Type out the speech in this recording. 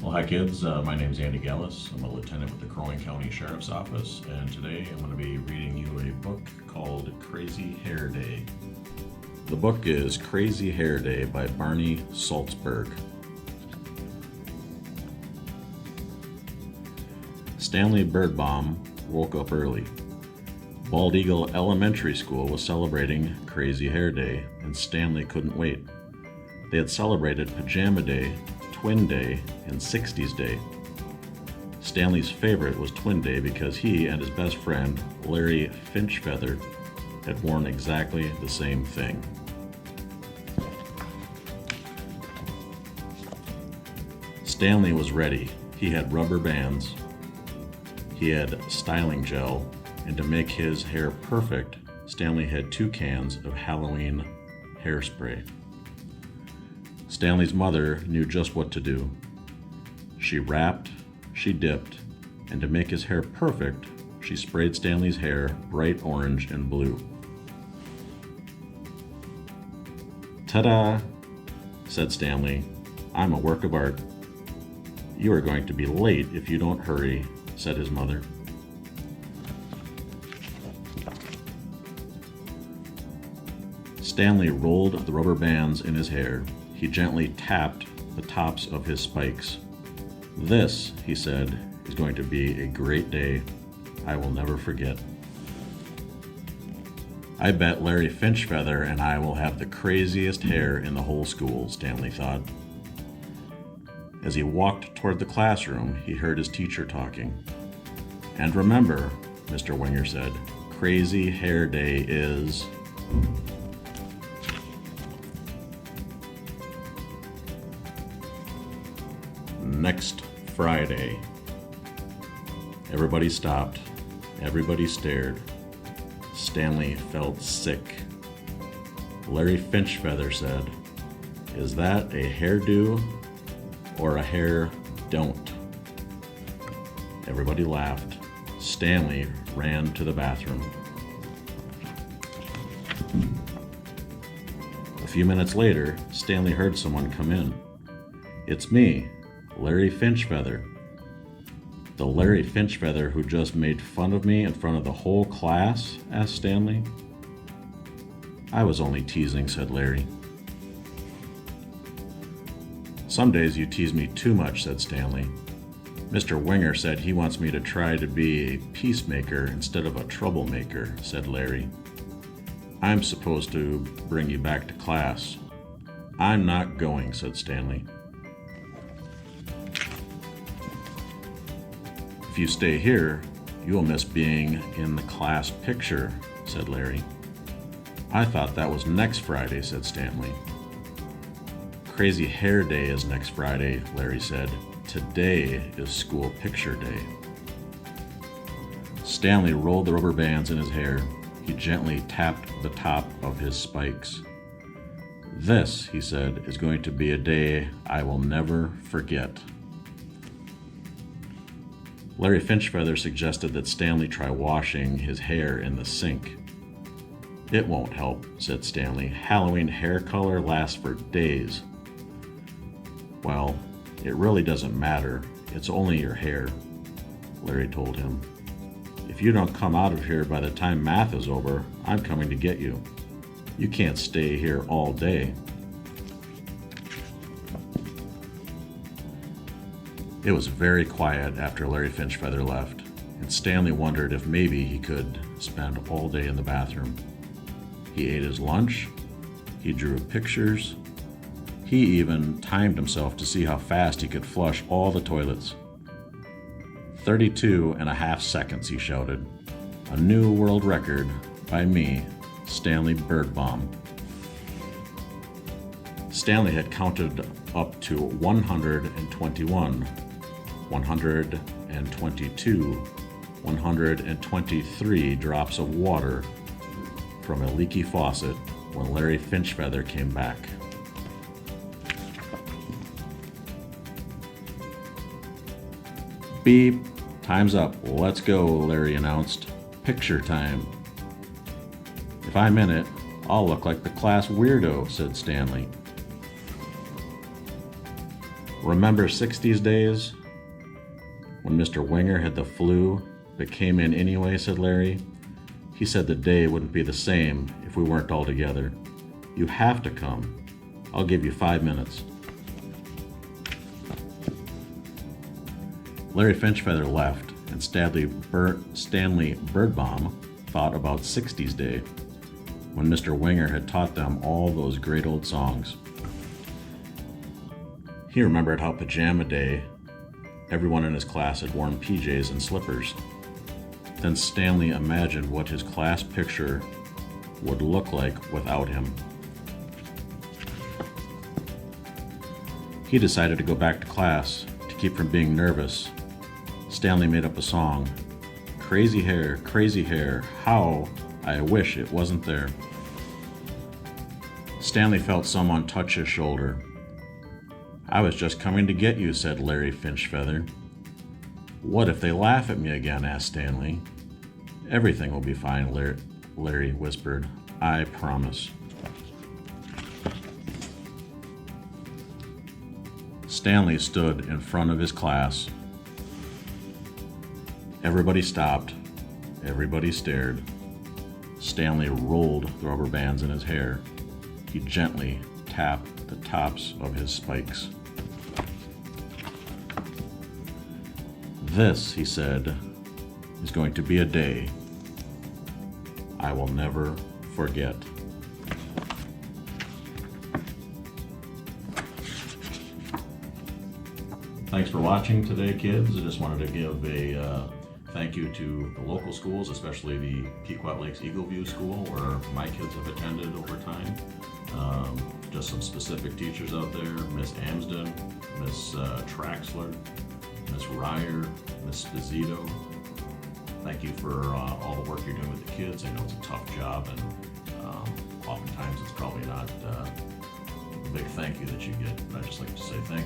Well, hi kids, my name is Andy Gallus. I'm a lieutenant with the Crow Wing County Sheriff's Office, and today I'm going to be reading you a book called Crazy Hair Day. The book is Crazy Hair Day by Barney Salzberg. Stanley Birdbaum woke up early. Bald Eagle Elementary School was celebrating Crazy Hair Day, and Stanley couldn't wait. They had celebrated Pajama Day, Twin Day, and 60s Day. Stanley's favorite was Twin Day because he and his best friend, Larry Finchfeather, had worn exactly the same thing. Stanley was ready. He had rubber bands, he had styling gel, and to make his hair perfect, Stanley had 2 cans of Halloween hairspray. Stanley's mother knew just what to do. She wrapped, she dipped, and to make his hair perfect, she sprayed Stanley's hair bright orange and blue. "Ta-da!" said Stanley. "I'm a work of art." "You are going to be late if you don't hurry," said his mother. Stanley rolled the rubber bands in his hair. He gently tapped the tops of his spikes. "This," he said, "is going to be a great day. I will never forget." "I bet Larry Finchfeather and I will have the craziest hair in the whole school," Stanley thought. As he walked toward the classroom, he heard his teacher talking. "And remember," Mr. Winger said, "Crazy Hair Day is..." "Next Friday." Everybody stopped. Everybody stared. Stanley felt sick. Larry Finchfeather said, "Is that a hairdo or a hair don't?" Everybody laughed. Stanley ran to the bathroom. A few minutes later, Stanley heard someone come in. "It's me, Larry Finchfeather." "The Larry Finchfeather who just made fun of me in front of the whole class?" asked Stanley. "I was only teasing," said Larry. "Some days you tease me too much," said Stanley. "Mr. Winger said he wants me to try to be a peacemaker instead of a troublemaker," said Larry. "I'm supposed to bring you back to class." "I'm not going," said Stanley. "If you stay here, you'll miss being in the class picture," said Larry. "I thought that was next Friday," said Stanley. "Crazy Hair Day is next Friday," Larry said. "Today is school picture day." Stanley rolled the rubber bands in his hair. He gently tapped the top of his spikes. "This," he said, "is going to be a day I will never forget." Larry Finchfeather suggested that Stanley try washing his hair in the sink. "It won't help," said Stanley. "Halloween hair color lasts for days." "Well, it really doesn't matter. It's only your hair," Larry told him. "If you don't come out of here by the time math is over, I'm coming to get you. You can't stay here all day." It was very quiet after Larry Finchfeather left, and Stanley wondered if maybe he could spend all day in the bathroom. He ate his lunch, he drew pictures, he even timed himself to see how fast he could flush all the toilets. 32.5 seconds, he shouted. "A new world record by me, Stanley Birdbaum." Stanley had counted up to 121, 122, 123 drops of water from a leaky faucet when Larry Finchfeather came back. "Beep, time's up. Let's go," Larry announced. "Picture time." "If I'm in it, I'll look like the class weirdo," said Stanley. Remember 60s days? When Mr. Winger had the flu, but came in anyway, said Larry. He said the day wouldn't be the same if we weren't all together. You have to come. I'll give you 5 minutes. Larry Finchfeather left, and Stanley Birdbaum thought about 60s Day, when Mr. Winger had taught them all those great old songs. He remembered how Pajama Day, everyone in his class had worn PJs and slippers. Then Stanley imagined what his class picture would look like without him. He decided to go back to class to keep from being nervous. Stanley made up a song. Crazy hair, how I wish it wasn't there. Stanley felt someone touch his shoulder. I was just coming to get you, said Larry Finchfeather. What if they laugh at me again, asked Stanley. Everything will be fine, Larry whispered. I promise. Stanley stood in front of his class. Everybody stopped. Everybody stared. Stanley rolled the rubber bands in his hair. He gently tapped the tops of his spikes. This, he said, is going to be a day I will never forget. Thanks for watching today, kids. I just wanted to give a thank you to the local schools, especially the Pequot Lakes Eagleview School, where my kids have attended over time. Just some specific teachers out there: Miss Amsden, Miss Traxler, Miss Ryer, Miss Spizito. Thank you for all the work you're doing with the kids. I know it's a tough job, and oftentimes it's probably not a big thank you that you get. But I'd just like to say thank